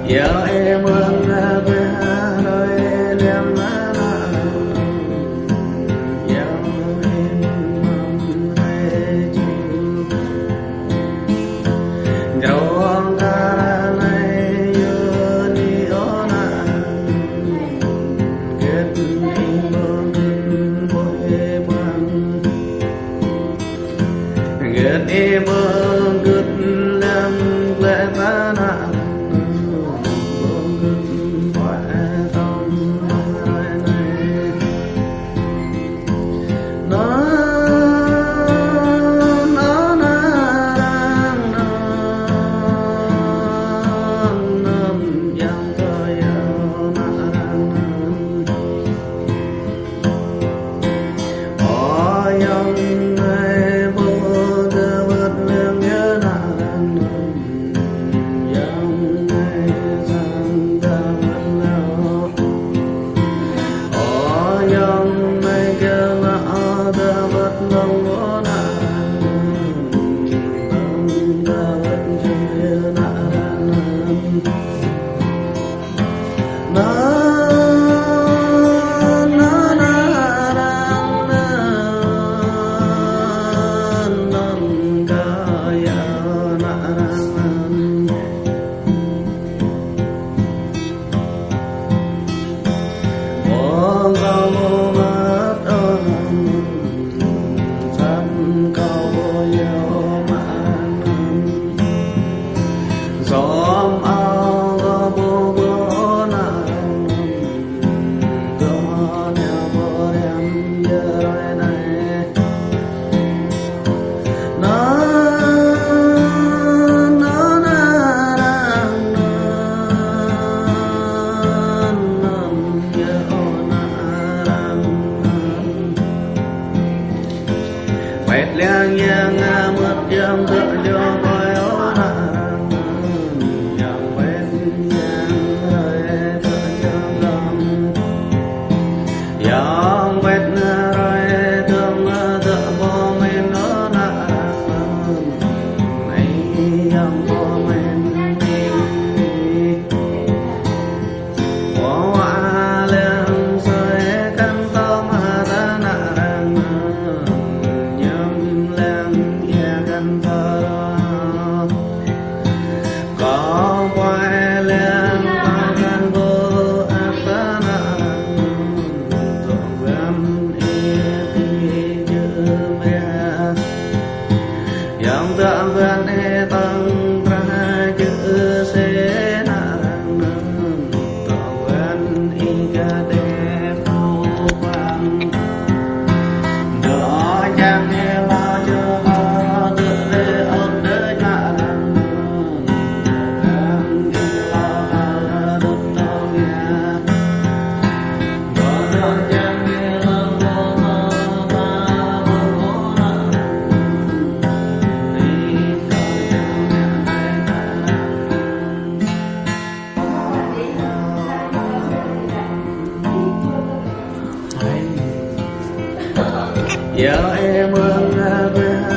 giờ em ơn quê rồi em em ơn good lắm lẽ ta nặng good khỏe tâm này nó yang tôi Lang yang mất yang tự do coi ố yang bên yang rồi tự do lòng yang bên rồi tương tự vô mình nó này yang vô mình đi hoa lên rồi căn tâm ta nặng có quay lên con vô ác ta tổng gam y chữ mẹ yang tạm gần tăng ra chữ xe nặng tổng gần y ca đê phô quang đó chẳng nghe lo chưa lo tự lê ơn đế nặng giờ em ơn quê